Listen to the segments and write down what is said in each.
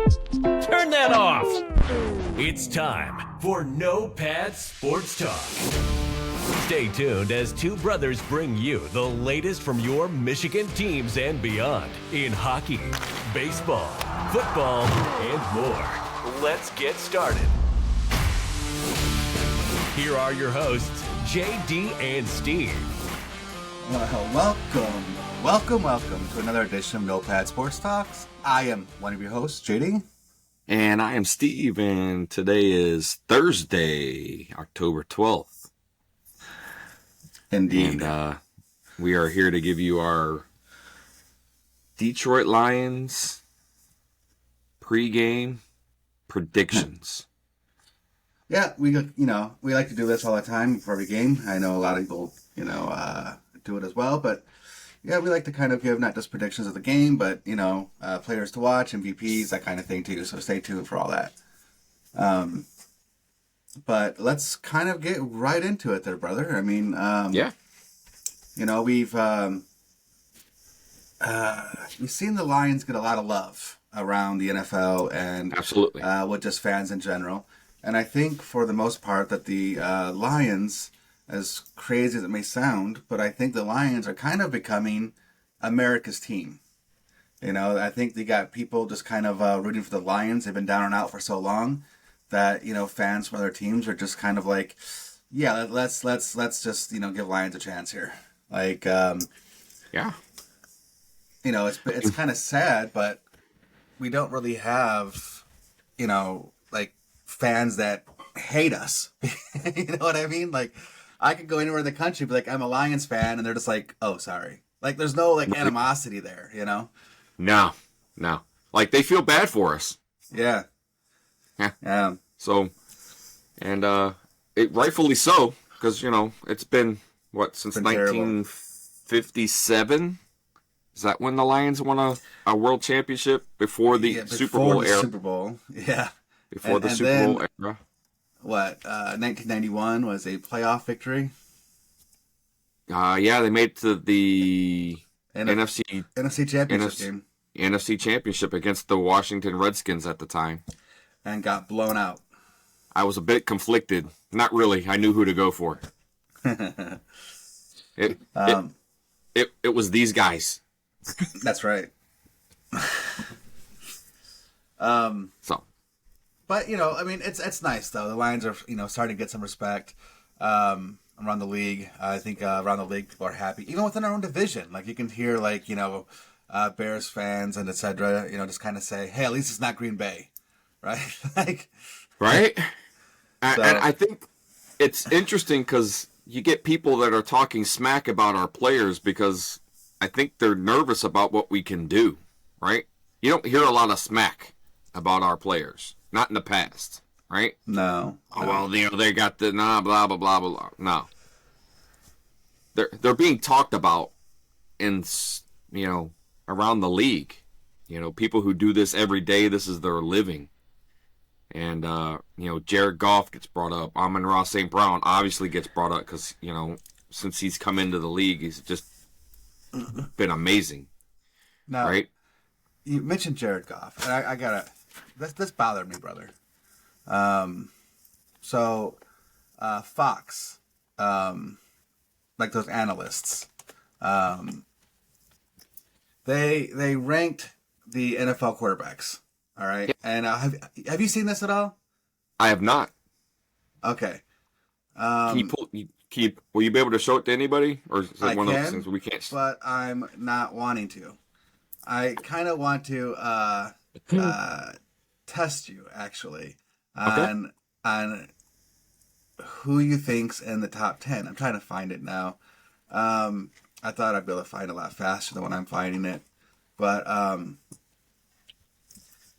Turn that off. It's time for No Pad Sports Talk. Stay tuned as two brothers bring you the latest from your Michigan teams and beyond in hockey, baseball, football, and more. Let's get started. Here are your hosts, JD and Steve. Well, welcome to another edition of No Pad Sports Talks. I am one of your hosts, JD. And I am Steve, and today is Thursday, October 12th. Indeed. And we are here to give you our Detroit Lions pregame predictions. Yeah, we like to do this all the time for every game. I know a lot of people, do it as well, but yeah, we like to kind of give not just predictions of the game, but, players to watch, MVPs, that kind of thing too. So stay tuned for all that. But let's kind of get right into it there, brother. I mean, Yeah. We've seen the Lions get a lot of love around the NFL and Absolutely. with just fans in general. And I think for the most part that the Lions, as crazy as it may sound, but I think the Lions are kind of becoming America's team. I think they got people just kind of rooting for the Lions. They've been down and out for so long that, fans from other teams are just kind of like, yeah, let's just, give Lions a chance here. Like, Yeah. it's kind of sad, but we don't really have, fans that hate us. You know what I mean? Like, I could go anywhere in the country, but like, I'm a Lions fan, and they're just like, oh, sorry. Like, there's no animosity there, No. Like, they feel bad for us. Yeah. Yeah. So, and it rightfully so, because, it's been, since 1957? Is that when the Lions won a world championship? Before the Super Bowl era? Super Bowl, yeah. Before the Super Bowl era? 1991 was a playoff victory. Yeah, they made it to the NFC Championship game. NFC Championship against the Washington Redskins at the time. And got blown out. I was a bit conflicted. Not really. I knew who to go for. It was these guys. That's right. So. But, it's nice, though. The Lions are, starting to get some respect around the league. I think around the league, people are happy. Even within our own division. Like, you can hear, Bears fans and et cetera, just kind of say, hey, at least it's not Green Bay. Right? Right? So, and I think it's interesting because you get people that are talking smack about our players because I think they're nervous about what we can do. Right? You don't hear a lot of smack about our players. Not in the past, right? No. Oh, well, they got the blah blah blah blah. No, they're being talked about in around the league. People who do this every day. This is their living. And Jared Goff gets brought up. Amon-Ra St. Brown obviously gets brought up because since he's come into the league, he's just been amazing. Now, right? You mentioned Jared Goff, and I gotta. This bothered me, brother. So Fox, like those analysts, they ranked the NFL quarterbacks. All right, and have you seen this at all? I have not. Okay. Will you be able to show it to anybody, or is it one of those things we can't? But I'm not wanting to. I kind of want to test you actually on who you think's in the top 10. I'm trying to find it now. I thought I'd be able to find it a lot faster than when I'm finding it, but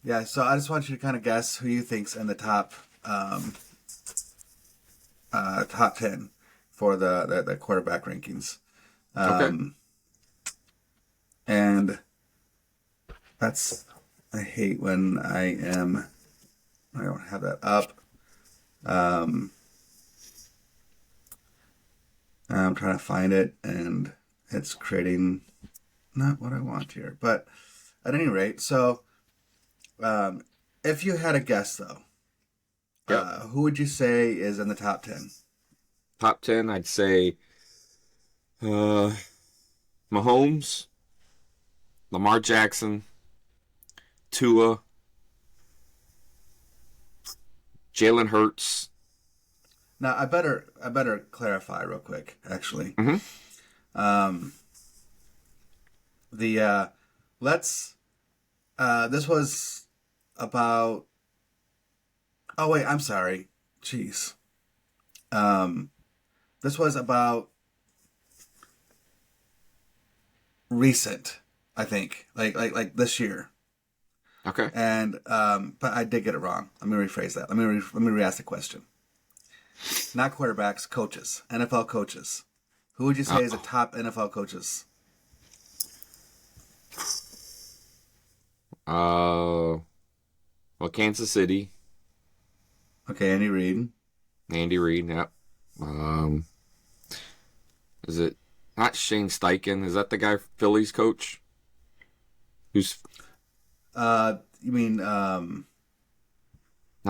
yeah. So I just want you to kind of guess who you think's in the top 10 for the quarterback rankings. Okay. And I hate when I don't have that up. I'm trying to find it, and it's creating not what I want here. But at any rate, so If you had a guess, though, who would you say is in the top 10? Top 10, I'd say Mahomes, Lamar Jackson, Tua, Jalen Hurts. Now, I better clarify real quick, actually. Mm-hmm. This was about. Oh wait, I'm sorry. Jeez. This was about recent, I think, like this year. Okay. And but I did get it wrong. Let me rephrase that. Let me re-ask the question. Not quarterbacks, coaches, NFL coaches. Who would you say is the top NFL coaches? Well, Kansas City. Okay, Andy Reid. Andy Reid, yep. Is it not Shane Steichen? Is that the guy Phillies coach? Who's You mean not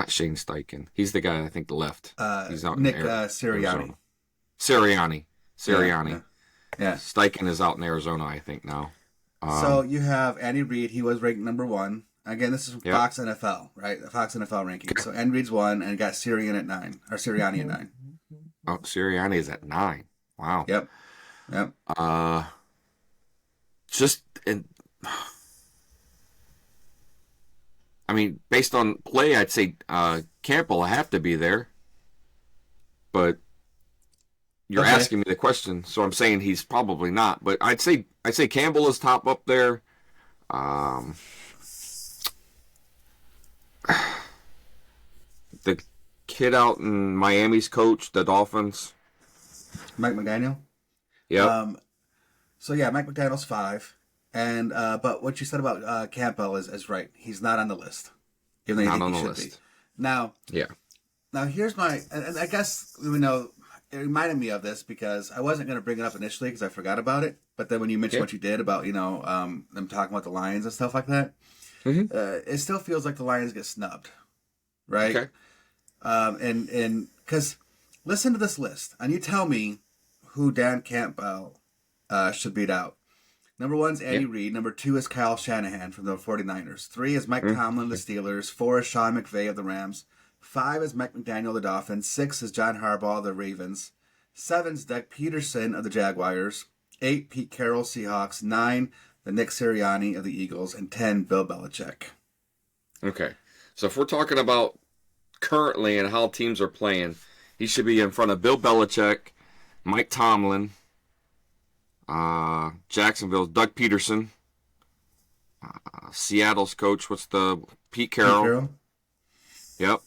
Shane Steichen? He's the guy I think left. He's out Nick in Sirianni. Sirianni. Yeah. Steichen is out in Arizona, I think now. So you have Andy Reid. He was ranked number 1. Again, this is Fox NFL, right? The Fox NFL ranking. Okay. So Andy Reid's 1, and got Sirianni at 9. Oh, Sirianni is at 9. Wow. Yep. I mean, based on play, I'd say Campbell will have to be there. But you're asking me the question, so I'm saying he's probably not. But I'd say Campbell is top up there. The kid out in Miami's coach, the Dolphins. Mike McDaniel. Yeah. So yeah, Mike McDaniel's 5, and but what you said about Campbell is right. He's not on the list, even though Not you on think the he should list. be. Now, Yeah. here's my, and I guess it reminded me of this because I wasn't going to bring it up initially because I forgot about it. But then when you mentioned what you did about them talking about the Lions and stuff like that, it still feels like the Lions get snubbed, right? Okay. And because listen to this list and you tell me who Dan Campbell should beat out. Number 1 is Andy Reid. Number 2 is Kyle Shanahan from the 49ers. 3 is Mike Tomlin, the Steelers. 4 is Sean McVay of the Rams. 5 is Mike McDaniel, the Dolphins. 6 is John Harbaugh, the Ravens. 7 is Doug Peterson of the Jaguars. 8, Pete Carroll, Seahawks. 9, the Nick Sirianni of the Eagles. And 10, Bill Belichick. Okay. So if we're talking about currently and how teams are playing, he should be in front of Bill Belichick, Mike Tomlin, Jacksonville's Doug Peterson, Seattle's coach, Pete Carroll. Pete Carroll? Yep.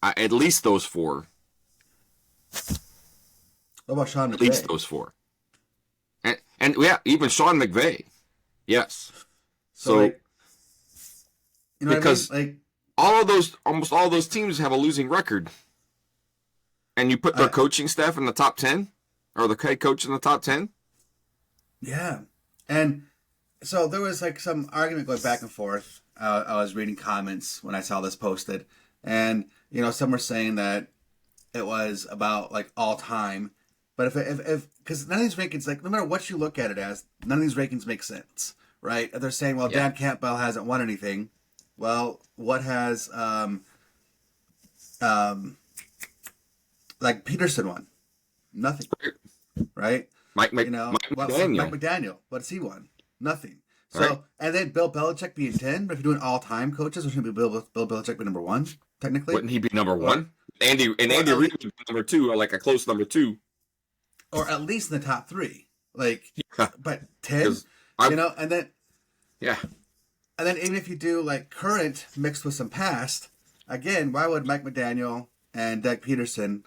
At least those 4. What about Sean McVay? At least those 4. And yeah, even Sean McVay. Yes. So like, you know because what I mean? almost all those teams have a losing record. And you put their coaching staff in the top 10? Or the head coach in the top 10? Yeah. And so there was like some argument going back and forth. I was reading comments when I saw this posted. And, some were saying that it was about like all time. But if because none of these rankings, like no matter what you look at it as, none of these rankings make sense, right? If they're saying, well, Dan Campbell hasn't won anything. Well, what has like Peterson won? Nothing, right? Mike Mike McDaniel. McDaniel. What's he won? Nothing. So and then Bill Belichick being 10. But if you're doing all-time coaches, shouldn't be Bill Belichick be number 1 technically? Wouldn't he be number 1? Andy Reid would be number 2, or like a close number 2. Or at least in the top 3. Like, but 10, and then and then even if you do like current mixed with some past, again, why would Mike McDaniel and Doug Peterson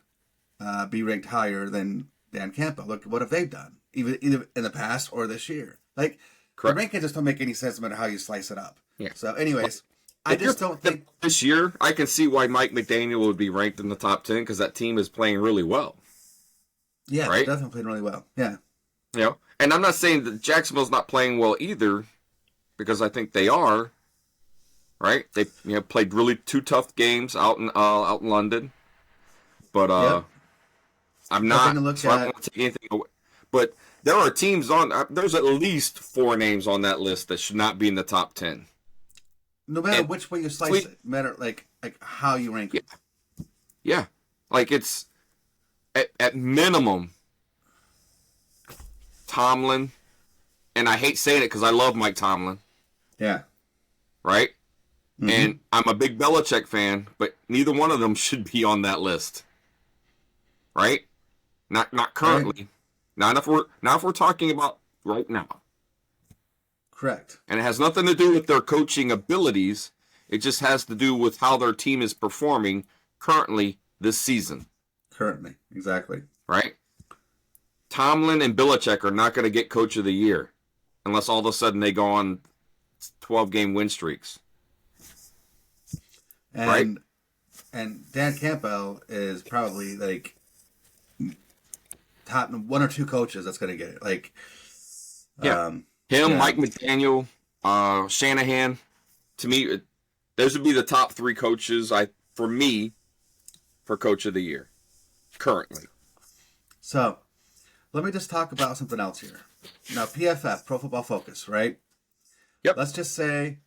be ranked higher than Dan Campbell? Look, what have they done, either in the past or this year? Like, the rankings just don't make any sense no matter how you slice it up. Yeah. So, anyways, I just don't think this year I can see why Mike McDaniel would be ranked in the top 10 because that team is playing really well. Yeah, they're definitely playing really well. Yeah. And I'm not saying that Jacksonville's not playing well either, because I think they are. right? They played really 2 tough games out in London, but Yep. I'm But then not. you look So I don't at want to take anything away. But there are teams on. There's at least 4 names on that list that should not be in the top 10. no matter And which way you slice it, matter like how you rank yeah, it. yeah, like it's at minimum Tomlin, and I hate saying it because I love Mike Tomlin, Yeah. right? Mm-hmm. And I'm a big Belichick fan, but neither one of them should be on that list, right? Not currently. Right. Not if we're talking about right now. Correct. And it has nothing to do with their coaching abilities. It just has to do with how their team is performing currently this season, Currently, exactly. right? Tomlin and Belichick are not going to get Coach of the Year unless all of a sudden they go on 12-game win streaks, And right? and Dan Campbell is probably like top 1 or 2 coaches that's going to get it. Like, Yeah. Him, yeah. Mike McDaniel, Shanahan. To me, those would be the top 3 coaches for me for Coach of the Year currently. So, let me just talk about something else here. Now, PFF, Pro Football Focus, right? Yep. Let's just say,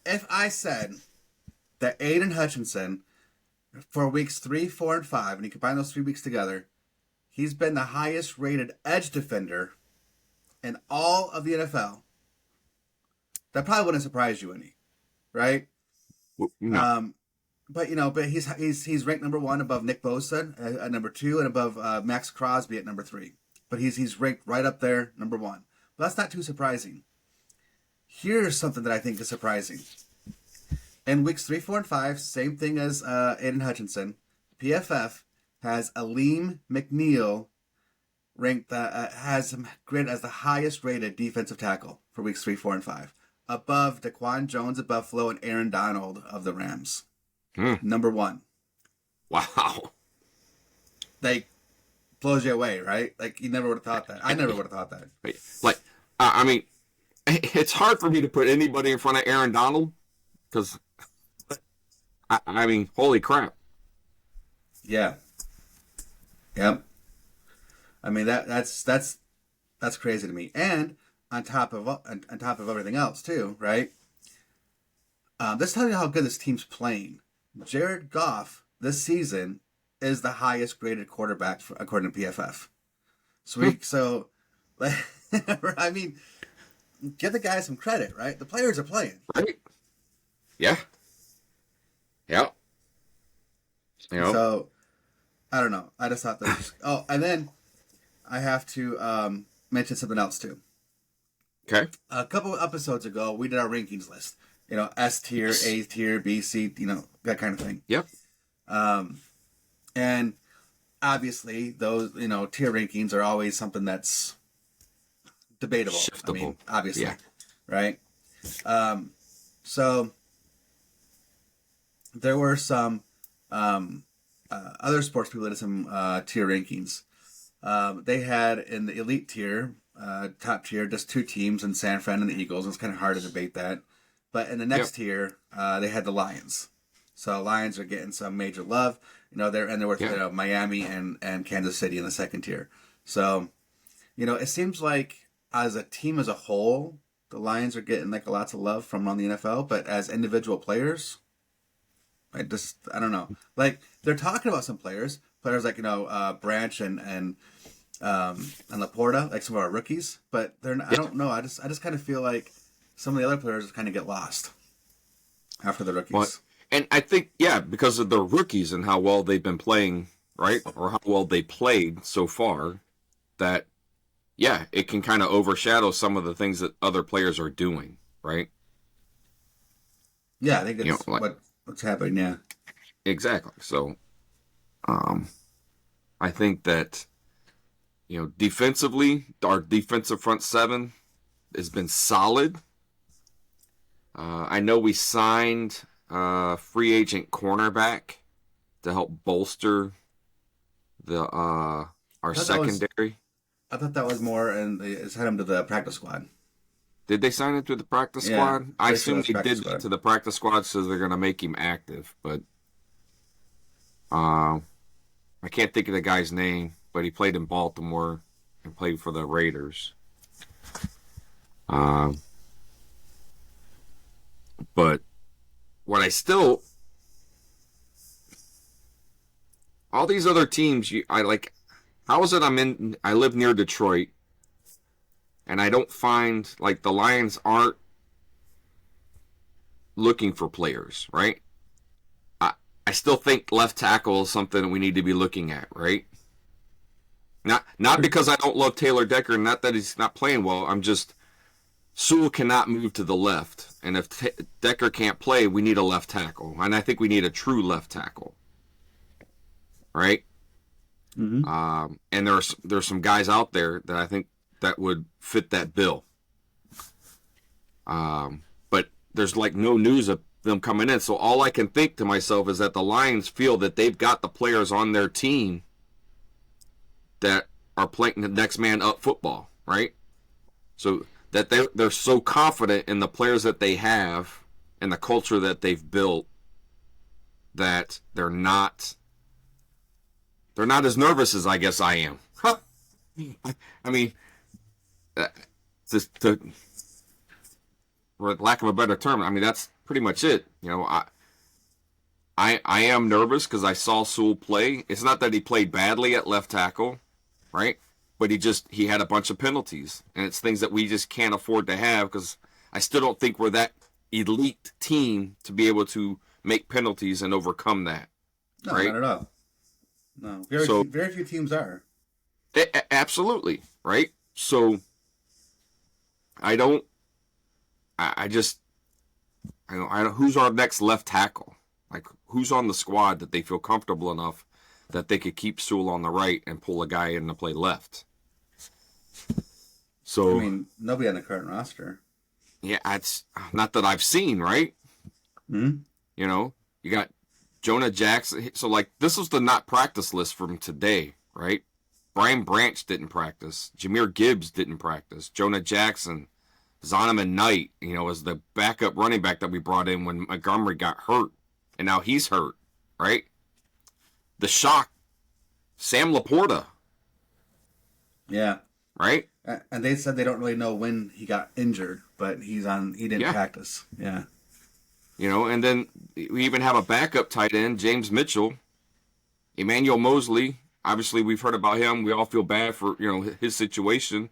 if I said that Aiden Hutchinson, for weeks 3, 4, and 5, and you combine those 3 weeks together, he's been the highest rated edge defender in all of the NFL. That probably wouldn't surprise you any, right? No. But he's ranked number 1 above Nick Bosa at number 2, and above Max Crosby at number 3. But he's ranked right up there, number 1. But that's not too surprising. Here's something that I think is surprising. In weeks 3, 4, and 5, same thing as Aiden Hutchinson. PFF has Aleem McNeil ranked has him graded as the highest rated defensive tackle for weeks 3, 4, and 5, above Daquan Jones of Buffalo and Aaron Donald of the Rams. Number 1. Wow. Like, blows you away, right? Like, you never would have thought that. I never would have thought that. Like, I mean, it's hard for me to put anybody in front of Aaron Donald because, I mean, holy crap. Yeah. Yep. I mean that's crazy to me. And on top of everything else too, right? This tells you how good this team's playing. Jared Goff this season is the highest graded quarterback according to PFF. So, I mean, give the guy some credit, right? The players are playing. Right? Yeah. Yeah. So, I don't know. I just thought that was... Oh, and then I have to mention something else, too. Okay. A couple of episodes ago, we did our rankings list. S tier, A tier, B, C, that kind of thing. Yep. And obviously, those, tier rankings are always something that's debatable. Shiftable. I mean, obviously. Yeah. Right? So, there were some other sports people that did some tier rankings. They had in the elite tier, top tier, just 2 teams in San Fran and the Eagles. It's kind of hard to debate that. But in the next tier, they had the Lions. So Lions are getting some major love. They're with Miami and Kansas City in the second tier. So, it seems like as a team as a whole, the Lions are getting lots of love from around the NFL. But as individual players, I don't know. They're talking about some players like Branch and Laporta, like some of our rookies. But they're not, I don't know. I just kind of feel like some of the other players kind of get lost after the rookies. Well, and I think, because of the rookies and how well they've been playing, right? Or how well they played so far, that, it can kind of overshadow some of the things that other players are doing, right? Yeah, I think that's what's happening, yeah. Exactly. So, I think that, defensively, our defensive front 7 has been solid. I know we signed free agent cornerback to help bolster our secondary. I thought that was more, and they sent him to the practice squad. Did they sign him to the practice Yeah, squad? I assume they practice did squad. to the practice squad, so they're going to make him active. But I can't think of the guy's name, but he played in Baltimore and played for the Raiders. But what I still, all these other teams, I like. How is it I live near Detroit, and I don't find, like, the Lions aren't looking for players, right? I still think left tackle is something we need to be looking at, right? Not because I don't love Taylor Decker, not that he's not playing well. I'm just, Sewell cannot move to the left, and if Decker can't play, we need a left tackle, and I think we need a true left tackle, right? Mm-hmm. And there's some guys out there that I think that would fit that bill. But there's like no news of them coming in, so all I can think to myself is that the Lions feel that they've got the players on their team that are playing the next man up football, right? So that they're so confident in the players that they have and the culture that they've built that they're not as nervous as I guess I am. I mean, just to, for lack of a better term, I mean, that's pretty much it. You know, I am nervous because I saw Sewell play. It's not that he played badly at left tackle, right? But he had a bunch of penalties, and it's things that we just can't afford to have because I still don't think we're that elite team to be able to make penalties and overcome that. No, right? not at all. No, very few teams are. Absolutely, right? So I don't who's our next left tackle? Like, who's on the squad that they feel comfortable enough that they could keep Sewell on the right and pull a guy in to play left? So, I mean, nobody on the current roster. Yeah, it's not that I've seen, right? Hmm? You know, you got Jonah Jackson. So, like, this was the not practice list from today, right? Brian Branch didn't practice. Jahmyr Gibbs didn't practice. Jonah Jackson, Zonovan Knight, as the backup running back that we brought in when Montgomery got hurt. And now he's hurt, right? The shock, Sam Laporta. Yeah. Right? And they said they don't really know when he got injured, but he didn't practice. Yeah. And then we even have a backup tight end, James Mitchell. Emmanuel Mosley, obviously we've heard about him. We all feel bad for, his situation.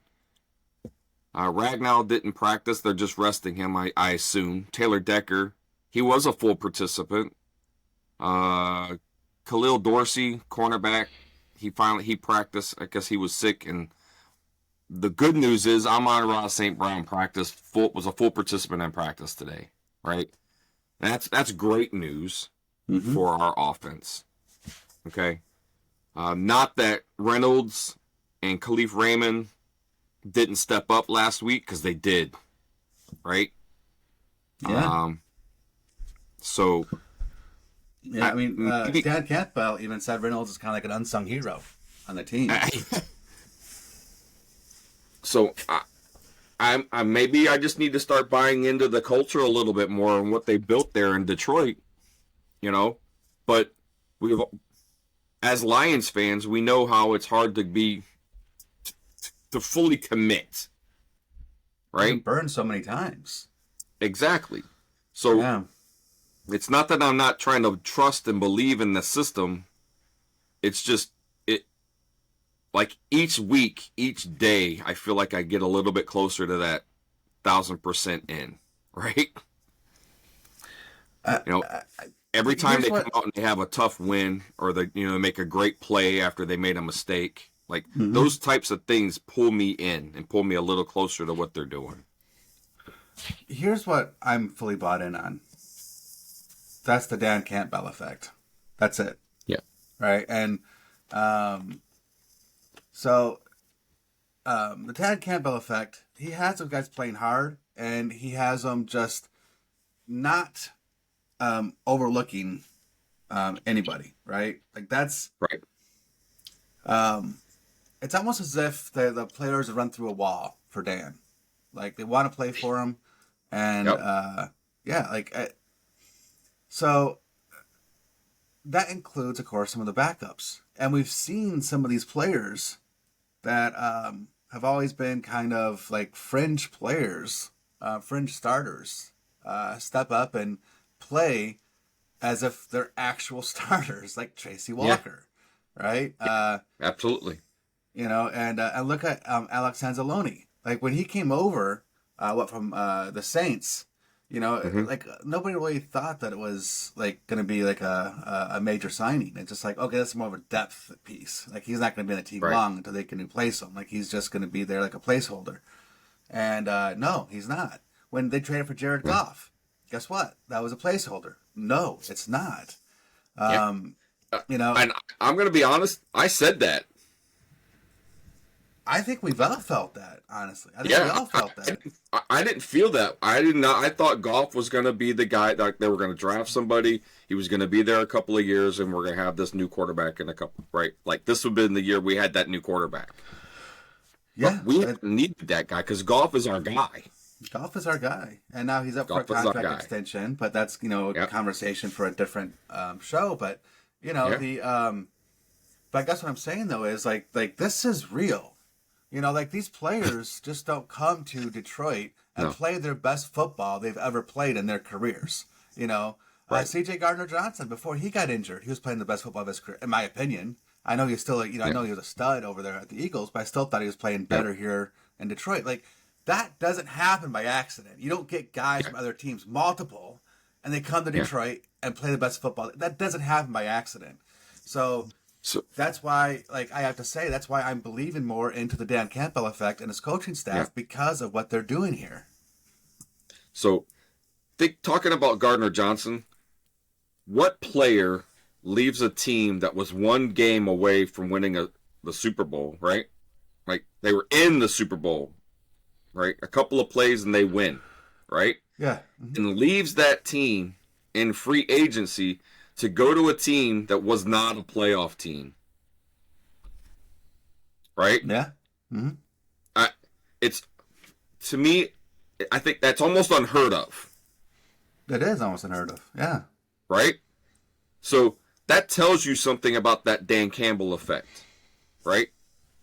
Ragnow didn't practice. They're just resting him, I assume. Taylor Decker, he was a full participant. Khalil Dorsey, cornerback, he practiced. I guess he was sick. And the good news is Amon-Ra St. Brown was a full participant in practice today, right? And that's great news for our offense. Okay? Not that Reynolds and Khalif Raymond didn't step up last week, because they did, right? Yeah. So... Yeah, I mean, Dan Campbell even said Reynolds is kind of like an unsung hero on the team. So, I maybe I just need to start buying into the culture a little bit more and what they built there in Detroit, But as Lions fans, we know how it's hard to fully commit, right? Burned so many times. Exactly. So. Yeah. It's not that I'm not trying to trust and believe in the system. It's just, like, each week, each day, I feel like I get a little bit closer to that 1,000% in, right? Every time they come out and they have a tough win, or they make a great play after they made a mistake, like, those types of things pull me in and pull me a little closer to what they're doing. Here's what I'm fully bought in on. That's the Dan Campbell effect. That's it. Yeah. Right? And so the Dan Campbell effect, he has those guys playing hard, and he has them just not overlooking anybody, right? Like, that's... Right. It's almost as if the players have run through a wall for Dan. Like they want to play for him, and Yep. yeah, so that includes, of course, some of the backups, and we've seen some of these players that have always been kind of like fringe players, fringe starters, step up and play as if they're actual starters, like Tracy Walker, right? Absolutely. And look at Alex Anzalone. Like when he came over, from the Saints, Mm-hmm. like nobody really thought that it was like going to be like a major signing. It's just like, okay, that's more of a depth piece. Like he's not going to be in the team Right. long until they can replace him. Like he's just going to be there like a placeholder. And no, he's not. When they traded for Jared Yeah. Goff, guess what? That was a placeholder. No, it's not. Yeah. Um, you know, And I'm going to be honest. I said that. I think we've all felt that, honestly. I think we all felt that. I didn't feel that. I did not. I thought Goff was going to be the guy that they were going to draft somebody. He was going to be there a couple of years, and we're going to have this new quarterback in a couple. Right, like this would have been the year we had that new quarterback. Yeah, But we needed that guy because Goff is our guy. Goff is our guy, and now he's up for a Goff is our contract guy. extension. But that's a Yep. conversation for a different show. But Yeah. but I guess what I'm saying though is like this is real. Like these players just don't come to Detroit and No. play their best football they've ever played in their careers. Right. C.J. Gardner-Johnson, before he got injured, he was playing the best football of his career, in my opinion. I know he's still, I know he was a stud over there at the Eagles, but I still thought he was playing better here in Detroit. Like that doesn't happen by accident. You don't get guys from other teams, multiple, and they come to Detroit and play the best football. That doesn't happen by accident. So that's why, like I have to say, that's why I'm believing more into the Dan Campbell effect and his coaching staff because of what they're doing here. So, talking about Gardner Johnson, what player leaves a team that was one game away from winning the Super Bowl, right? Like they were in the Super Bowl, right? A couple of plays and they win, right? Yeah. And leaves that team in free agency to go to a team that was not a playoff team, right? Yeah. It's, to me, I think that's almost unheard of, It is almost unheard of. Yeah. right? So that tells you something about that Dan Campbell effect, right?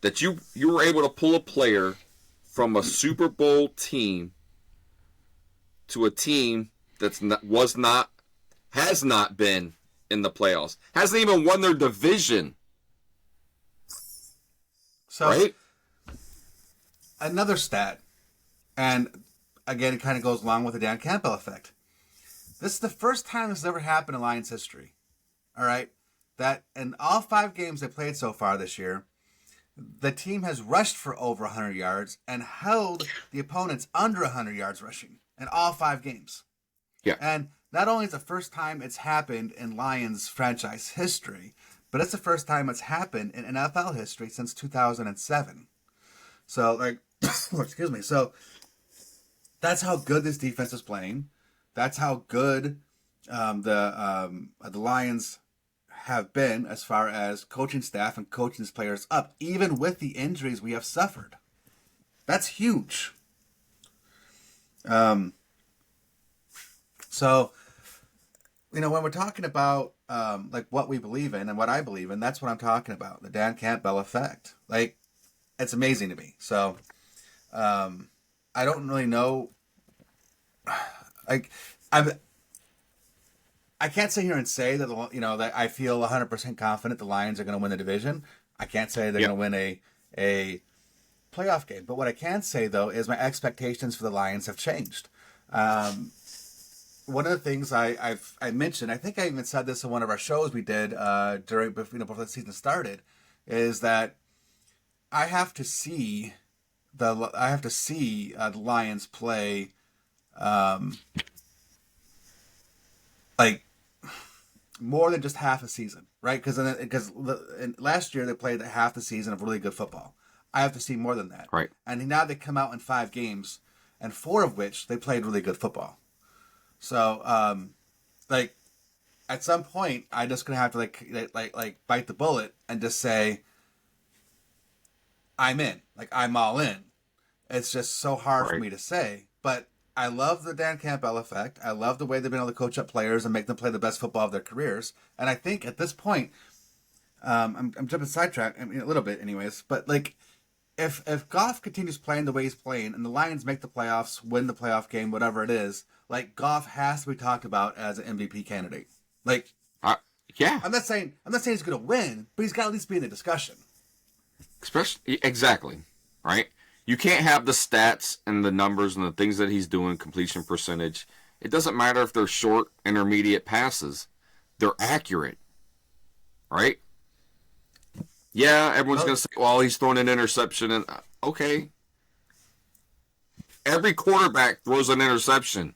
That you were able to pull a player from a Super Bowl team to a team has not been in the playoffs, hasn't even won their division, So right? another stat, and again, it kind of goes along with the Dan Campbell effect. This is the first time this has ever happened in Lions history. All right, that in all 5 games they played so far this year, the team has rushed for over 100 yards and held the opponents under 100 yards rushing in all 5 games. Yeah. And not only is it the first time it's happened in Lions franchise history, but it's the first time it's happened in NFL history since 2007. So, like, excuse me. So, that's how good this defense is playing. That's how good the Lions have been as far as coaching staff and coaching these players up, even with the injuries we have suffered. That's huge. So, when we're talking about like what we believe in and what I believe in, that's what I'm talking about. The Dan Campbell effect. Like, it's amazing to me. So, I don't really know. Like, I can't sit here and say that that I feel 100% confident the Lions are going to win the division. I can't say they're going to win a playoff game. But what I can say though is my expectations for the Lions have changed. One of the things I mentioned, I think I even said this in one of our shows we did before the season started, is that I have to see the Lions play like more than just half a season, right? Because last year they played half the season of really good football. I have to see more than that, Right. And now they come out in 5 games, and 4 of which they played really good football. So, like, at some point, I'm just gonna have to like bite the bullet and just say, I'm in. Like, I'm all in. It's just so hard for Right. me to say. But I love the Dan Campbell effect. I love the way they've been able to coach up players and make them play the best football of their careers. And I think at this point, I'm jumping sidetrack a little bit, anyways. But like, if Goff continues playing the way he's playing, and the Lions make the playoffs, win the playoff game, whatever it is, like Goff has to be talked about as an MVP candidate. Like, Yeah. I'm not saying he's going to win, but he's got to at least be in the discussion. Especially, exactly. Right? You can't have the stats and the numbers and the things that he's doing, completion percentage. It doesn't matter if they're short, intermediate passes. They're accurate. Right? Yeah, everyone's going to say, well, he's throwing an interception. And okay. Every quarterback throws an interception.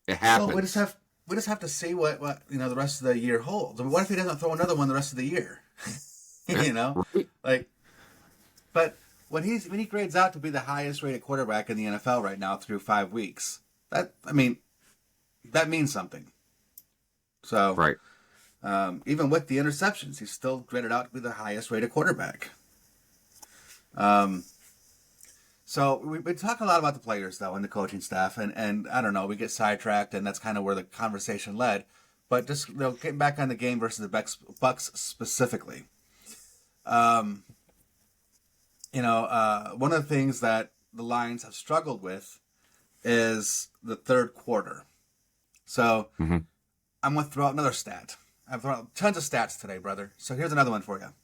It happens. Well, we just have to see what the rest of the year holds. I mean, what if he doesn't throw another one the rest of the year? Right. Like, but when he grades out to be the highest rated quarterback in the NFL right now through 5 weeks, that means something. So, Right. even with the interceptions, he's still graded out to be the highest rated quarterback. So we've been talking a lot about the players, though, and the coaching staff, and I don't know, we get sidetracked, and that's kind of where the conversation led. But just getting back on the game versus the Bucs specifically, one of the things that the Lions have struggled with is the third quarter. So I'm going to throw out another stat. I've thrown out tons of stats today, brother. So here's another one for you.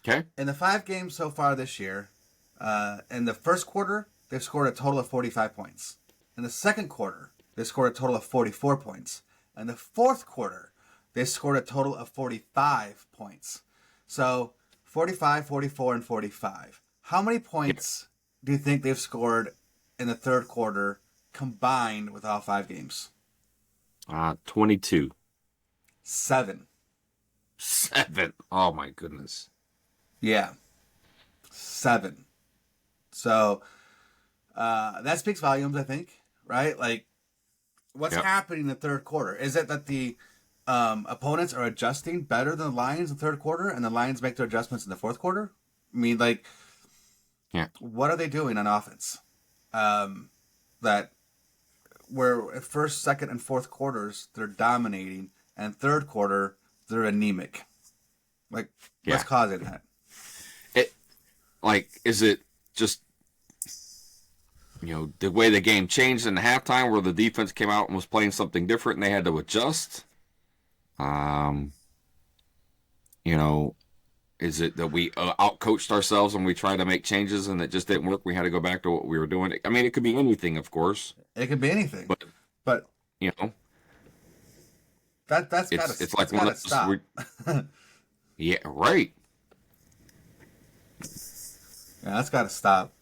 Okay. In the 5 games so far this year, in the first quarter, they've scored a total of 45 points. In the second quarter, they scored a total of 44 points. In the fourth quarter, they scored a total of 45 points. So 45, 44, and 45. How many points do you think they've scored in the third quarter combined with all 5 games? 22. 7. 7. Oh, my goodness. Yeah. 7. So that speaks volumes, I think, right? Like, what's happening in the third quarter? Is it that the opponents are adjusting better than the Lions in the third quarter, and the Lions make their adjustments in the fourth quarter? I mean, like, what are they doing on offense? That where at first, second, and fourth quarters they're dominating, and third quarter they're anemic. Like, what's causing that? Is it just, the way the game changed in the halftime where the defense came out and was playing something different and they had to adjust? Is it that we outcoached ourselves and we tried to make changes and it just didn't work? We had to go back to what we were doing. I mean, it could be anything, of course. It could be anything. But that's got to it's like one of stop. Yeah, right. Yeah, that's got to stop.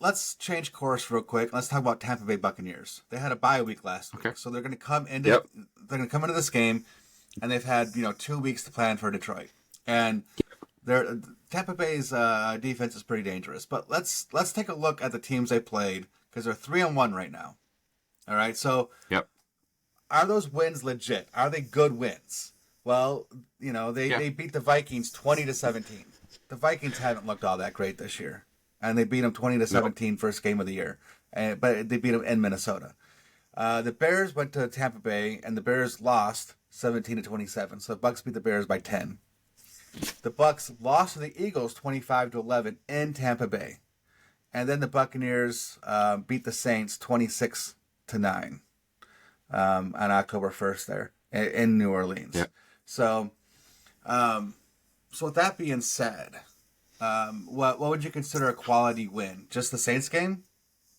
Let's change course real quick. Let's talk about Tampa Bay Buccaneers. They had a bye week last week, so they're going to come into this game, and they've had 2 weeks to plan for Detroit. And Tampa Bay's defense is pretty dangerous. But let's take a look at the teams they played because they're 3-1 right now. All right, so are those wins legit? Are they good wins? Well, they beat the Vikings 20-17. The Vikings haven't looked all that great this year, and they beat them 20-17 first game of the year. But they beat them in Minnesota. The Bears went to Tampa Bay, and the Bears lost 17-27. So the Bucs beat the Bears by 10. The Bucs lost to the Eagles 25-11 in Tampa Bay, and then the Buccaneers beat the Saints 26-9 on October 1st there in New Orleans. Yeah. So, with that being said, what would you consider a quality win? Just the Saints game?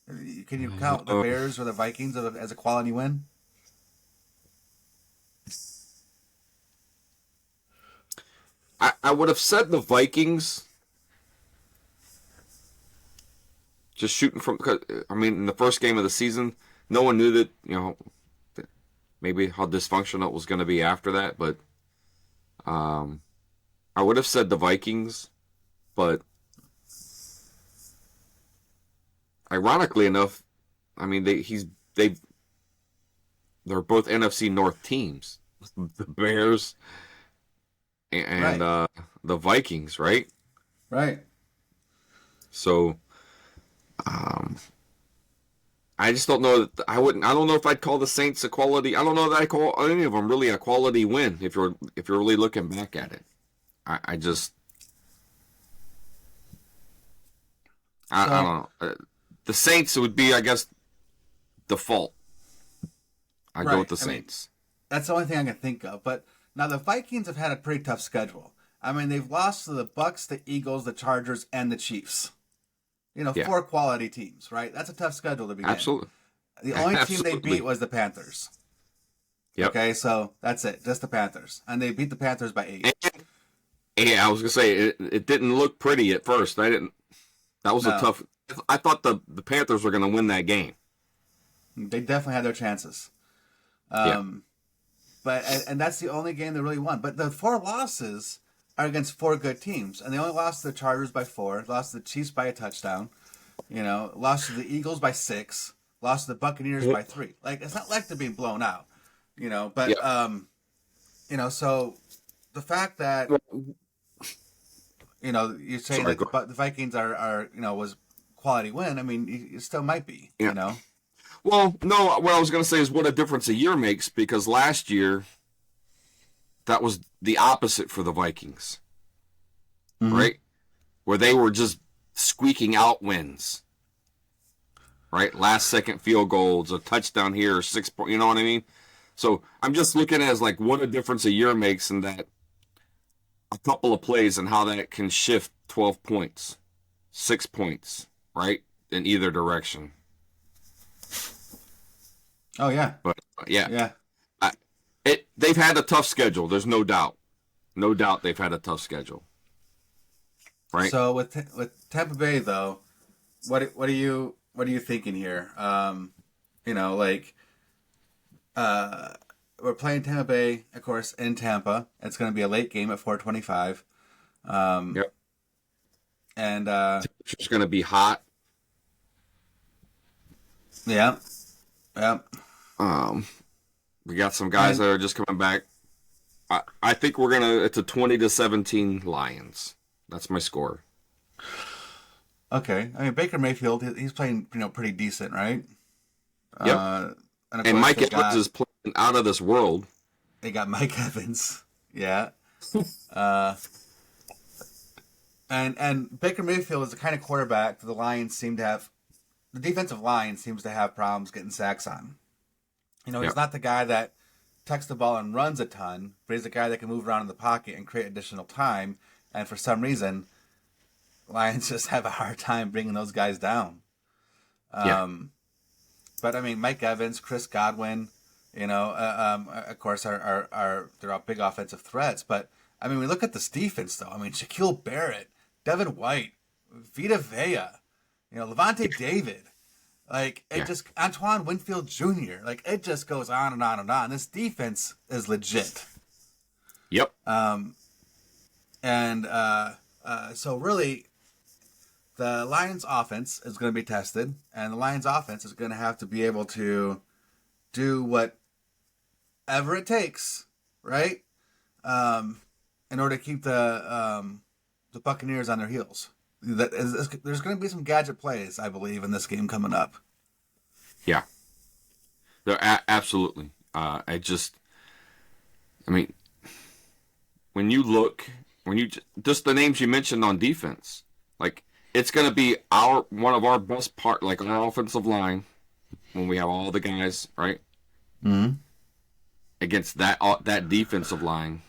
Can you count the Bears or the Vikings as a quality win? I would have said the Vikings. Just shooting from, in the first game of the season, no one knew that, maybe how dysfunctional it was going to be after that, but I would have said the Vikings, but ironically enough, they're both NFC North teams. The Bears and Right. the Vikings, right? Right. So I just don't know that I don't know if I'd call the Saints a quality. I don't know that I call any of them really a quality win if you're really looking back at it. I just I So, don't know. The Saints would be, I guess, default. I go with right. the I mean, Saints. that's the only thing I can think of. But now the Vikings have had a pretty tough schedule. I mean, they've lost to the Bucs, the Eagles, the Chargers, and the Chiefs. Yeah, Four quality teams, right? That's a tough schedule to begin. absolutely, The only team they beat absolutely. was the Panthers. Yep. Okay, so that's it, just the Panthers, and they beat the Panthers by 8. And, yeah, I was gonna say it didn't look pretty at first. I didn't. That was a No, tough. I thought the Panthers were gonna win that game. they definitely had their chances. Yeah. But and that's the only game they really won. But the 4 losses are against 4 good teams, and they only lost to the Chargers by 4, lost to the Chiefs by a touchdown, lost to the Eagles by 6, lost to the Buccaneers by 3. Like it's not like they're being blown out, But Yeah. so the fact that you're saying Sorry. that Go. the Vikings are was quality win. I mean, it still might be, Yeah. Well, no. What I was gonna say is what a difference a year makes, because last year that was the opposite for the Vikings, right? Where they were just squeaking out wins, right? Last second field goals, a touchdown here, 6 point. You know what I mean? So I'm just looking at it as like what a difference a year makes in that a couple of plays and how that can shift 12 points, 6 points, right? In either direction. Oh yeah, But yeah, yeah. I, they've had a tough schedule. There's no doubt. No doubt they've had a tough schedule. Right? So with Tampa Bay though, what are you thinking here? Like we're playing Tampa Bay, of course, in Tampa. It's going to be a late game at 4:25. Yep. And It's going to be hot. yeah, yeah. We got some guys that are just coming back. I think it's a 20-17 Lions. That's my score. Okay. I mean, Baker Mayfield, he's playing, pretty decent, right? Yep. And of And course Mike Evans is playing out of this world. they got Mike Evans. Yeah. And Baker Mayfield is the kind of quarterback that the defensive line seems to have problems getting sacks on. He's Yep. not the guy that tucks the ball and runs a ton, but he's the guy that can move around in the pocket and create additional time. And for some reason, Lions just have a hard time bringing those guys down. Yeah. But I mean, Mike Evans, Chris Godwin, of course, they're all big offensive threats. But I mean, we look at this defense though. I mean, Shaquille Barrett, Devin White, Vita Vea, Levante David. Like it just Antoine Winfield Jr. Like it just goes on and on and on. This defense is legit. Yep. And so really, the Lions' offense is going to be tested, and the Lions' offense is going to have to be able to do whatever it takes, right? In order to keep the Buccaneers on their heels. There's going to be some gadget plays, I believe, in this game coming up. Yeah. Absolutely. I mean, when you just the names you mentioned on defense, like it's going to be one of our best like our offensive line when we have all the guys, right? Mm-hmm. Against that defensive line.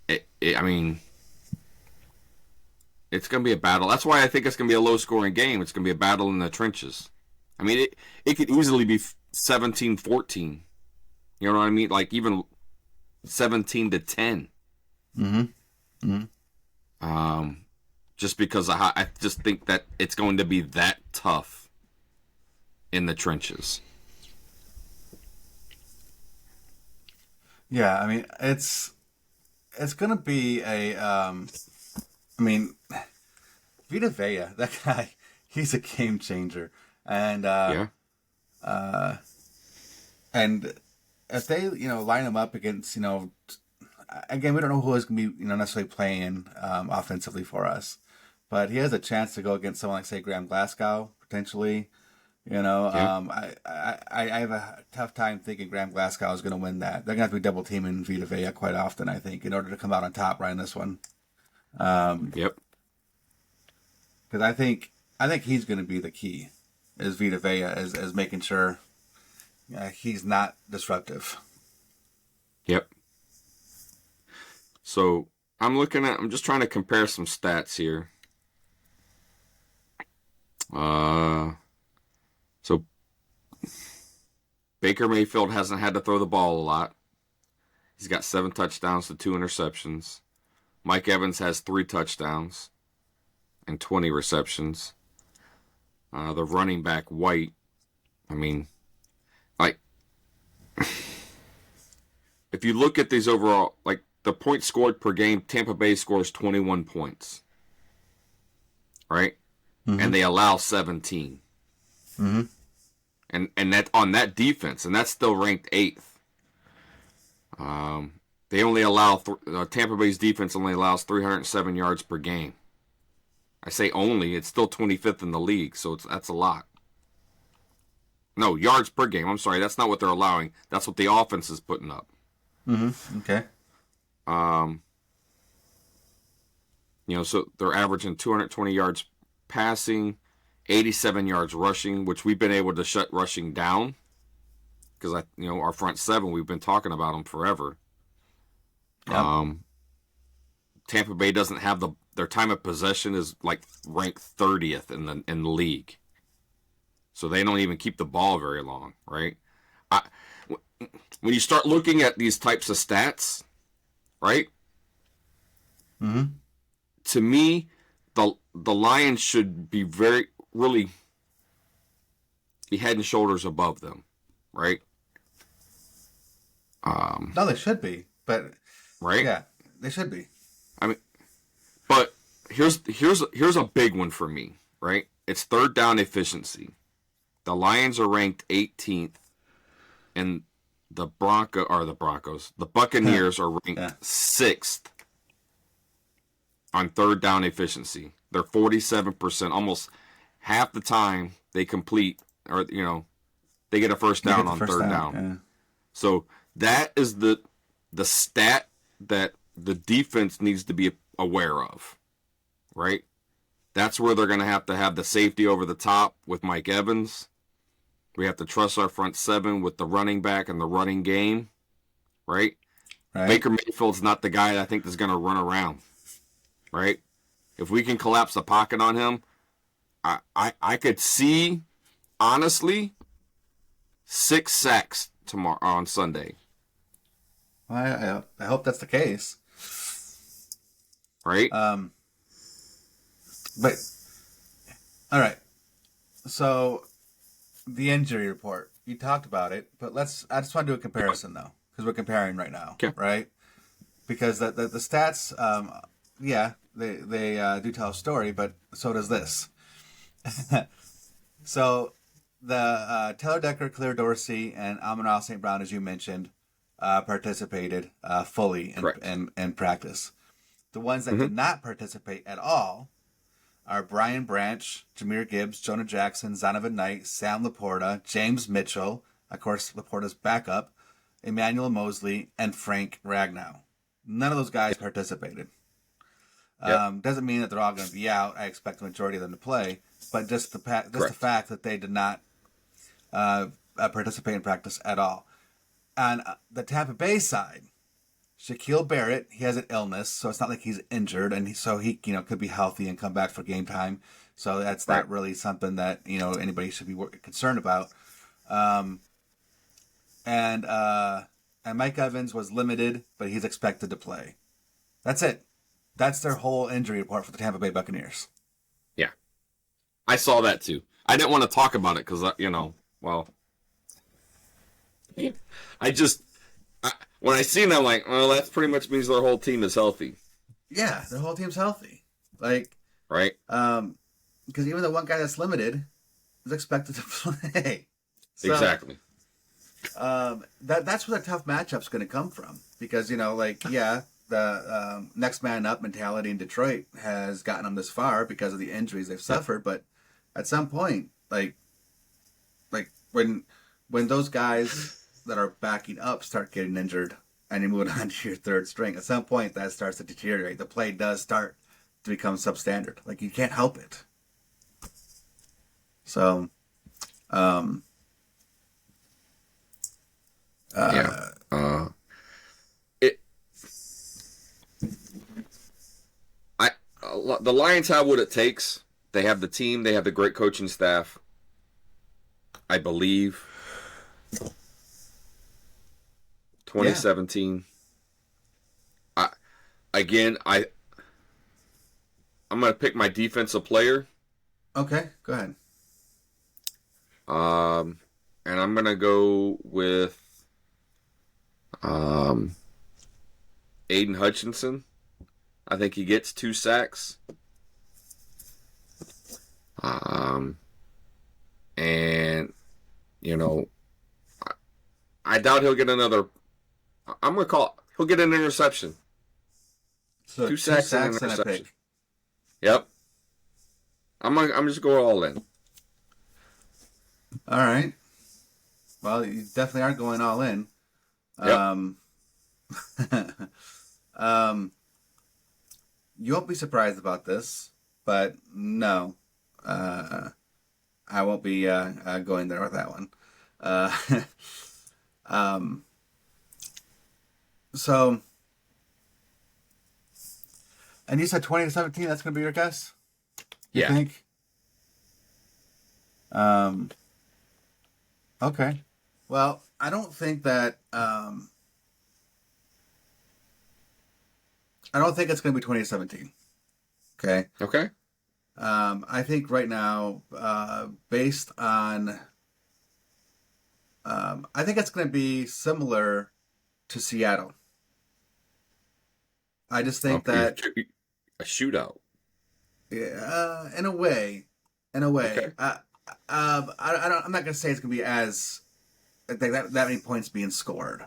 I mean, it's going to be a battle. That's why I think it's going to be a low-scoring game. It's going to be a battle in the trenches. I mean, it could easily be 17-14. You know what I mean? Like even 17-10. Mm-hmm. Mm-hmm. Just because I just think that it's going to be that tough in the trenches. Yeah, I mean, it's going to be I mean, Vita Vea, that guy, he's a game changer. And and if they line him up against again, we don't know who is going to be necessarily playing offensively for us, but he has a chance to go against someone like, say, Graham Glasgow potentially. Yeah. I have a tough time thinking Graham Glasgow is going to win that. They're going to have to be double teaming Vita Vea quite often, I think, in order to come out on top right in this one. Yep. Because I think he's going to be the key, is Vita Vea, as making sure he's not disruptive. Yep. So I'm just trying to compare some stats here. So Baker Mayfield hasn't had to throw the ball a lot. He's got 7 touchdowns to 2 interceptions. Mike Evans has 3 touchdowns and 20 receptions. The running back White, I mean, like, if you look at these overall, like the points scored per game, Tampa Bay scores 21 points, right? Mm-hmm. And they allow 17. Mm-hmm. And that on that defense, and that's still ranked 8th. They only allow Tampa Bay's defense only allows 307 yards per game. I say only; it's still 25th in the league, so that's a lot. No, yards per game. I'm sorry, that's not what they're allowing. That's what the offense is putting up. Mm-hmm. Okay. So they're averaging 220 yards passing, 87 yards rushing, which we've been able to shut rushing down because our front 7, we've been talking about them forever. Yep. Tampa Bay doesn't have their time of possession is like ranked 30th in the league, so they don't even keep the ball very long, right? When you start looking at these types of stats, right? Mm-hmm. To me, the Lions should be really be head and shoulders above them, right? No, they should be, but right? Yeah, they should be. I mean, but here's a big one for me, right? It's third down efficiency. The Lions are ranked 18th, and the Buccaneers are ranked 6th on third down efficiency. They're 47%, almost half the time they complete, or they get a first down on third down. Yeah. So that is the stat that the defense needs to be aware of, right? That's where they're going to have the safety over the top with Mike Evans. We have to trust our front 7 with the running back and the running game, right? Baker Mayfield's not the guy I think that's going to run around, right? If we can collapse the pocket on him, I could see, honestly, 6 sacks tomorrow on Sunday. I hope that's the case. Right? But all right. So the injury report, you talked about it, but I just want to do a comparison though, because we're comparing right now, right? Because the stats, they do tell a story, but so does this. So the Taylor Decker, Claire Dorsey, and Amon-Ra St. Brown, as you mentioned, participated fully in practice. The ones that did not participate at all are Brian Branch, Jahmyr Gibbs, Jonah Jackson, Zonovan Knight, Sam Laporta, James Mitchell, of course Laporta's backup, Emmanuel Mosley, and Frank Ragnow. None of those guys participated. Doesn't mean that they're all going to be out. I expect the majority of them to play, but just the fact that they did not participate in practice at all. On the Tampa Bay side, Shaquille Barrett, he has an illness, so it's not like he's injured, and so he could be healthy and come back for game time. So that's not really something that anybody should be concerned about. And Mike Evans was limited, but he's expected to play. That's it. That's their whole injury report for the Tampa Bay Buccaneers. Yeah, I saw that too. I didn't want to talk about it because when I seen that, I'm like, well, that pretty much means their whole team is healthy. Yeah, their whole team's healthy. Right? Because even the one guy that's limited is expected to play. So, exactly. That's where the tough matchup's going to come from because the next man up mentality in Detroit has gotten them this far because of the injuries they've suffered, but at some point, like when those guys that are backing up start getting injured and you're moving on to your third string, at some point that starts to deteriorate. The play does start to become substandard. Like you can't help it. So, Yeah. It. The Lions have what it takes. They have the team. They have the great coaching staff. I believe. 2017. I'm gonna pick my defensive player. Okay, go ahead. And I'm gonna go with Aiden Hutchinson. I think he gets 2 sacks. And I doubt he'll get another. He'll get an interception. So 2 sacks and an and a interception. pick. Yep. I'm just going all in. All right. Well, you definitely aren't going all in. Yep. You won't be surprised about this, but no, I won't be going there with that one. So, and you said 2017. That's going to be your guess. You Yeah. think? Okay. Well, I don't think that. I don't think it's going to be 2017. Okay. Okay. I think right now, based on, I think it's going to be similar to Seattle. I just think Okay. that, A shootout. in a way, Okay. I'm not going to say it's going to be as that many points being scored.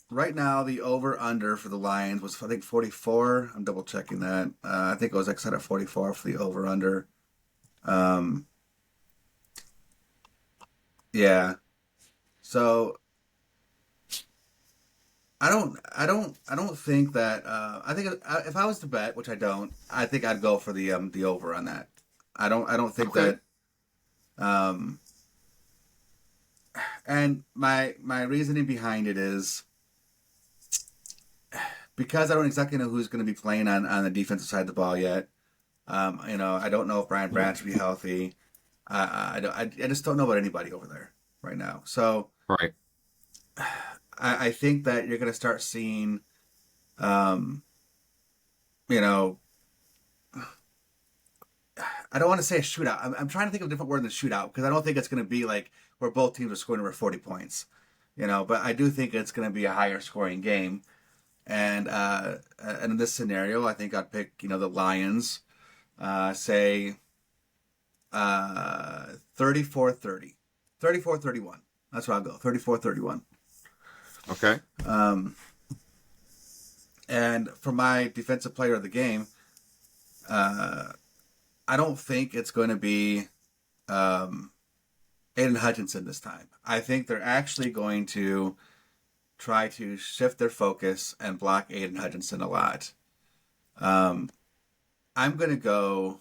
Right now, the over/under for the Lions was, I think, 44. I'm double checking that. I think it was set at 44 for the over/under. Yeah. So I don't think that. I think if I was to bet, which I don't, I think I'd go for the over on that. I don't think Okay. that. And my reasoning behind it is because I don't exactly know who's going to be playing on the defensive side of the ball yet. I don't know if Brian Branch will be healthy. I just don't know about anybody over there right now. So Right. I think that you're going to start seeing, you know, I don't want to say a shootout. I'm trying to think of a different word than shootout because I don't think it's going to be like where both teams are scoring over 40 points. But I do think it's going to be a higher scoring game. And in this scenario, I think I'd pick, the Lions, say 34-30. 34-31. That's where I'll go. 34-31. Okay. And for my defensive player of the game, I don't think it's going to be Aiden Hutchinson this time. I think they're actually going to try to shift their focus and block Aiden Hutchinson a lot. I'm going to go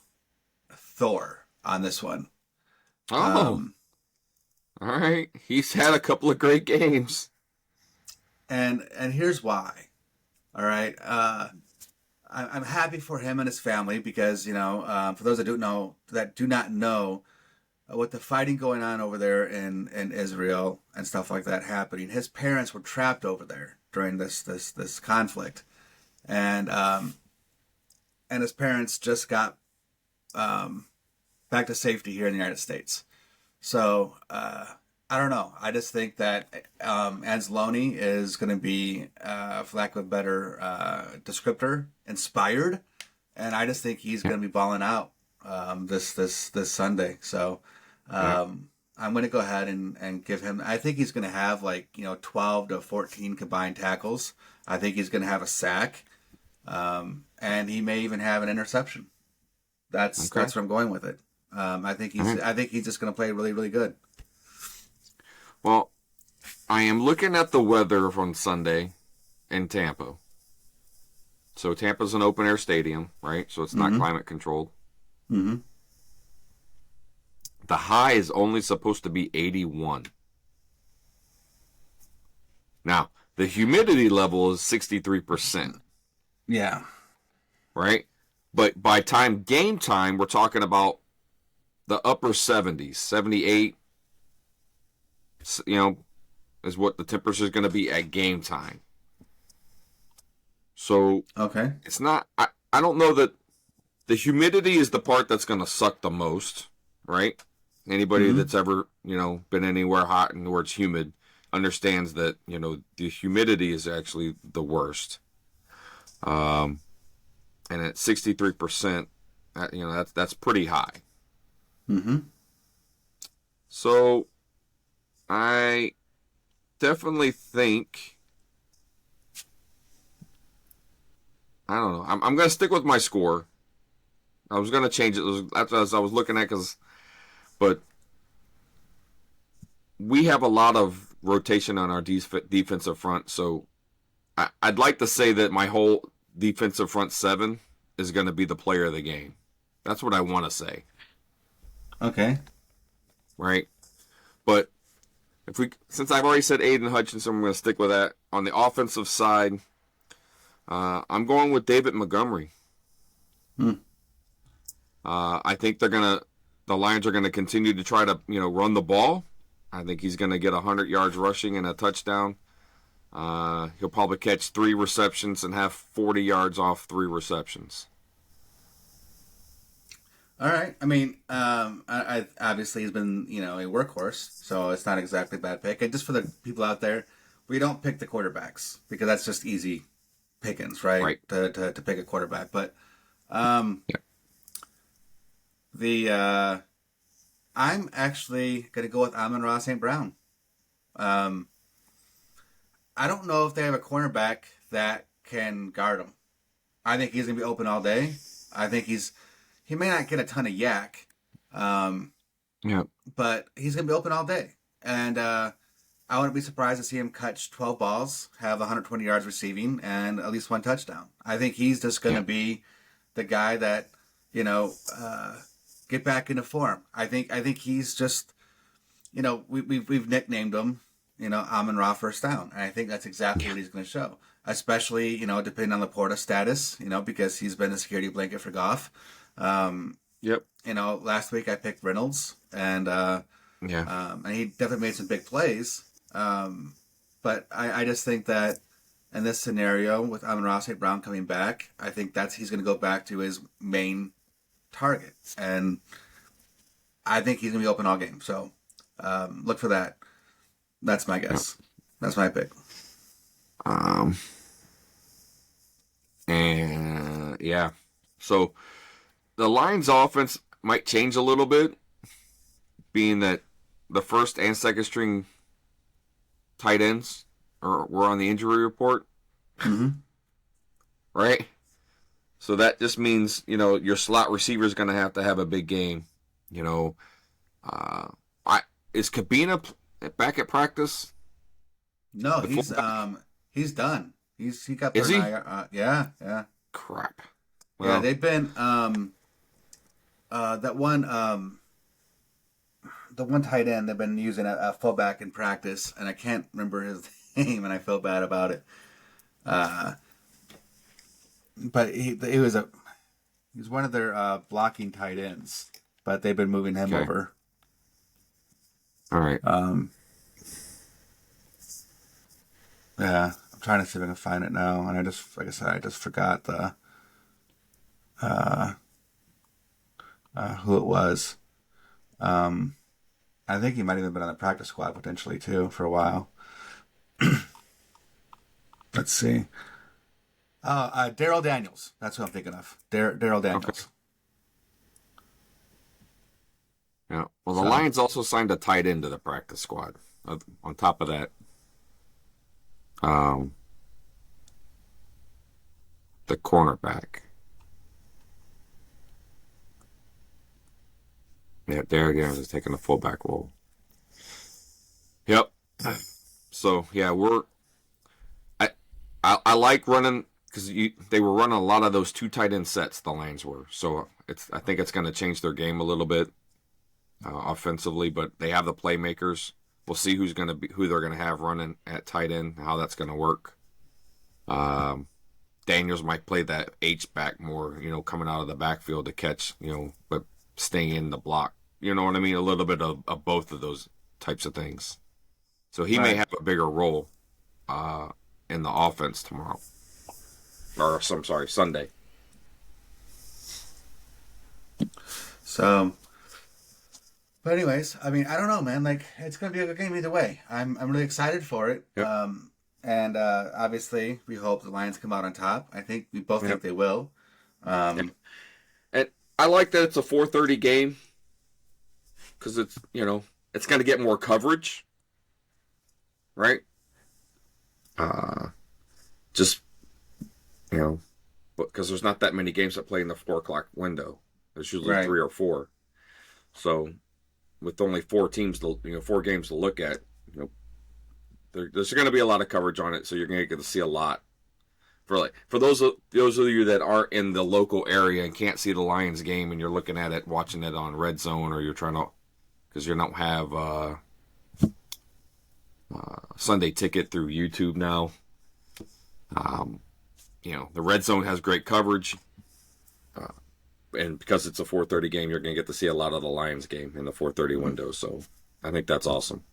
Thor on this one. Oh. All right. He's had a couple of great games. And here's why. All right. I'm happy for him and his family because for those that do not know, with the fighting going on over there in Israel and stuff like that happening, his parents were trapped over there during this conflict, and his parents just got back to safety here in the United States. So I don't know. I just think that Anzalone is going to be, for lack of a better descriptor, inspired, and I just think he's going to be balling out this Sunday. So Yeah. I'm going to go ahead and give him. I think he's going to have 12 to 14 combined tackles. I think he's going to have a sack, and he may even have an interception. That's where I'm going with it. I think he's just going to play really, really good. Well, I am looking at the weather from Sunday in Tampa. So Tampa's an open air stadium, right? So it's not climate controlled. Mm-hmm. The high is only supposed to be 81. Now, the humidity level is 63%. Yeah. Right? But by game time, we're talking about the upper 70s, 78, is what the temperature is going to be at game time. So, okay, it's not, I don't know that the humidity is the part that's going to suck the most, right? Anybody that's ever, been anywhere hot and where it's humid understands that, the humidity is actually the worst. And at 63%, that's pretty high. Mm-hmm. So I definitely think, I don't know. I'm going to stick with my score. I was going to change it. That's as I was looking at, but we have a lot of rotation on our defensive front. So I'd like to say that my whole defensive front seven is going to be the player of the game. That's what I want to say. Okay. Right? But since I've already said Aiden Hutchinson, I'm going to stick with that. On the offensive side, I'm going with David Montgomery. I think the Lions are going to continue to try to, run the ball. I think he's going to get 100 yards rushing and a touchdown. He'll probably catch 3 receptions and have 40 yards off 3 receptions. All right. I mean, I obviously he's been, a workhorse, so it's not exactly a bad pick. And just for the people out there, we don't pick the quarterbacks because that's just easy pickings, right? Right. To pick a quarterback. But I'm actually going to go with Amon-Ra St. Brown. I don't know if they have a cornerback that can guard him. I think he's going to be open all day. I think he may not get a ton of yak, but he's going to be open all day. And I wouldn't be surprised to see him catch 12 balls, have 120 yards receiving, and at least 1 touchdown. I think he's just going to be the guy that, get back into form. I think he's just, we've nicknamed him, Amon-Ra first down. And I think that's exactly what he's going to show. Especially, depending on Laporta's status, because he's been a security blanket for Goff. Last week I picked Reynolds, and he definitely made some big plays. But I just think that in this scenario with Amon-Ra St. Brown coming back, I think he's going to go back to his main target, and I think he's going to be open all game. So look for that. That's my guess. That's my pick. So the Lions offense might change a little bit, being that the first and second string tight ends were on the injury report. Mm-hmm. Right? So that just means, your slot receiver is going to have a big game. Is Cabina back at practice? No, he's done. He got there. Is he? Yeah. Crap. Well, yeah, they've been that one the one tight end they've been using a fullback in practice, and I can't remember his name, and I feel bad about it. But he was one of their blocking tight ends, but they've been moving him over. All right. Yeah, I'm trying to see if I can find it now, and I just forgot who it was. I think he might have been on the practice squad potentially too for a while. Let's see. Daryl Daniels. That's who I'm thinking of. Daryl Daniels. Yeah. Well, the So- Lions also signed a tight end to the practice squad. On top of that, um, the cornerback. Yeah, there again is taking a fullback role. Yep. So yeah, I I like running because they were running a lot of those two tight end sets. The Lions were, so I think it's going to change their game a little bit offensively. But they have the playmakers. We'll see who they're going to have running at tight end, how that's going to work. Daniels might play that H back more, coming out of the backfield to catch, but staying in the block. You know what I mean? A little bit of both of those types of things. So he may have a bigger role in the offense tomorrow. Sunday. So, but anyways, I mean, I don't know, man. Like, it's going to be a good game either way. I'm really excited for it. Yep. And obviously, we hope the Lions come out on top. I think we both think they will. And I like that it's a 4:30 game because it's going to get more coverage, right? Just because there's not that many games that play in the 4 o'clock window. There's usually 3 or 4. So with only 4 games to look at, there's going to be a lot of coverage on it. So you're going to get to see a lot. For those of you that aren't in the local area and can't see the Lions game, and you're looking at it, watching it on Red Zone, or you're trying to, because you don't have Sunday Ticket through YouTube now. The Red Zone has great coverage, and because it's a 4:30 game, you're going to get to see a lot of the Lions game in the 4:30 window. So I think that's awesome.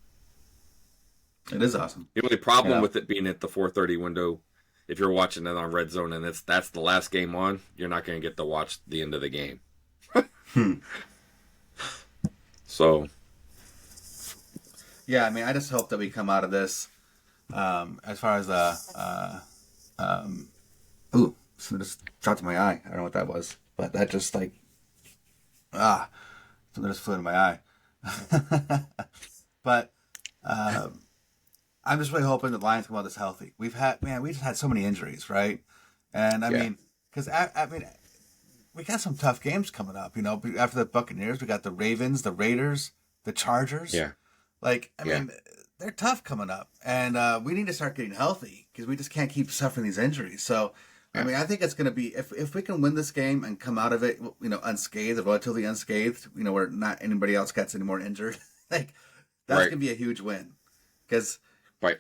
It is awesome. The only problem with it being at the 4:30 window, if you're watching it on Red Zone and that's the last game on, you're not going to get to watch the end of the game. So, yeah, I mean, I just hope that we come out of this as far as ooh, something just dropped in my eye. I don't know what that was, but that just something just flew into my eye. But I'm just really hoping the Lions come out this healthy. We just had so many injuries, right? And I mean, because we got some tough games coming up. After the Buccaneers, we got the Ravens, the Raiders, the Chargers. Yeah. I mean, they're tough coming up, and we need to start getting healthy because we just can't keep suffering these injuries. So, I mean, I think it's going to be if we can win this game and come out of it, unscathed, relatively unscathed, where not anybody else gets any more injured, that's going to be a huge win because. Right.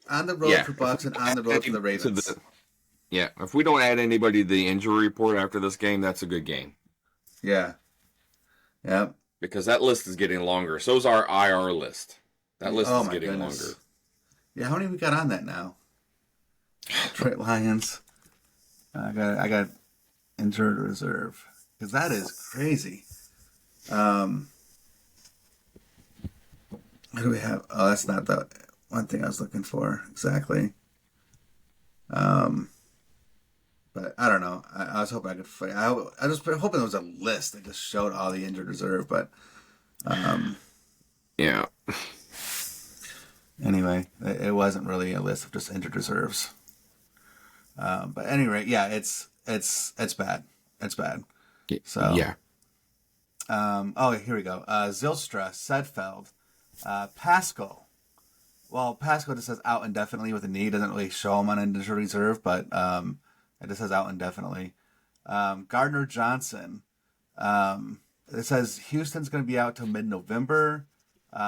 On the road for Bucs and on the road for the Ravens. If we don't add anybody to the injury report after this game, that's a good game. Yeah. Yeah. Because that list is getting longer. So is our IR list. That list is getting longer. Yeah, how many we got on that now? Detroit Lions. I got injured reserve. Because that is crazy. What do we have? Oh, that's not the one thing I was looking for exactly. But I don't know. I was hoping I could fight. I was hoping there was a list that just showed all the injured reserve, but yeah. Anyway, it wasn't really a list of just injured reserves. But anyway, yeah, it's bad. It's bad. So yeah. Here we go. Zylstra, Sedfeld, Pascal. Well, Pascal just says out indefinitely with a knee. Doesn't really show him on injured reserve, but it just says out indefinitely. Gardner Johnson. It says Houston's going to be out till mid-November.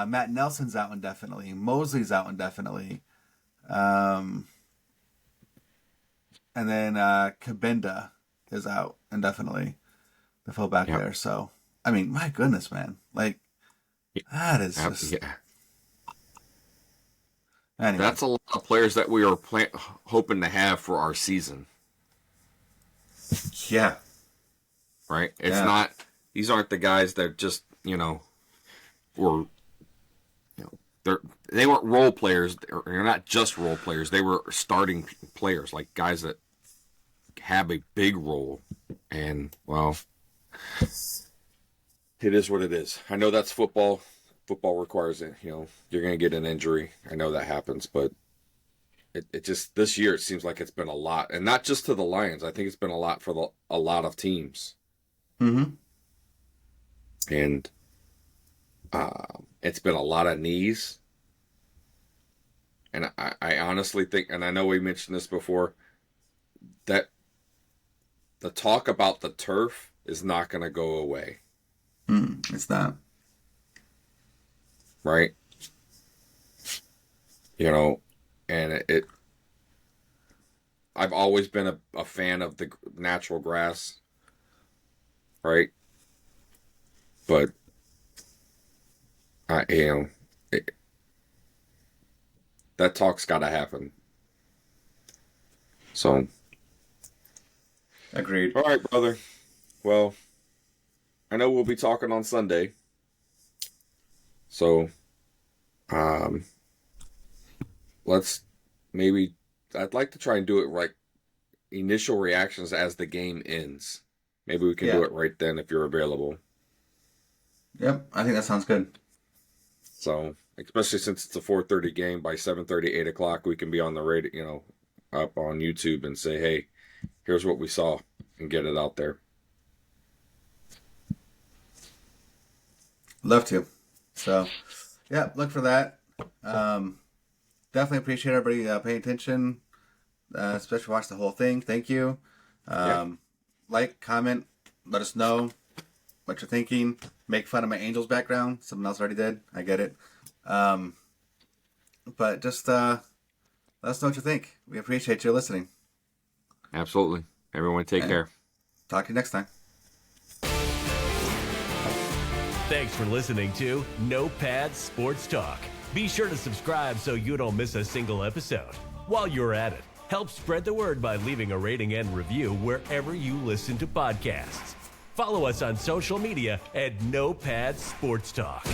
Matt Nelson's out indefinitely. Mosley's out indefinitely. And then Kabinda is out indefinitely. The fullback there. So, I mean, my goodness, man. That is just... Yeah. Anyway. That's a lot of players that we are hoping to have for our season. Yeah. Right? It's not... These aren't the guys that just, were... They weren't role players. They're not just role players. They were starting players, like guys that have a big role. And, well... it is what it is. I know that's football. Football requires it. You're going to get an injury. I know that happens, but it just this year it seems like it's been a lot, and not just to the Lions. I think it's been a lot for a lot of teams. Mm-hmm. And it's been a lot of knees. And I honestly think, and I know we mentioned this before, that the talk about the turf is not going to go away. It's not. Right? And I've always been a fan of the natural grass. Right? But, that talk's got to happen. So. Agreed. All right, brother. Well, I know we'll be talking on Sunday. So, I'd like to try and do it right. Initial reactions as the game ends. Maybe we can do it right then if you're available. Yep, I think that sounds good. So, especially since it's a 4:30 game, by 7:30, 8 o'clock, we can be on the radio, up on YouTube and say, hey, here's what we saw, and get it out there. Love to. So, yeah, look for that. Definitely appreciate everybody paying attention, especially watch the whole thing. Thank you. Like, comment, let us know what you're thinking. Make fun of my Angels background. Someone else already did. I get it. But just let us know what you think. We appreciate you listening. Absolutely. Everyone take care. Talk to you next time. Thanks for listening to No Pads Sports Talk. Be sure to subscribe so you don't miss a single episode. While you're at it, help spread the word by leaving a rating and review wherever you listen to podcasts. Follow us on social media at No Pads Sports Talk.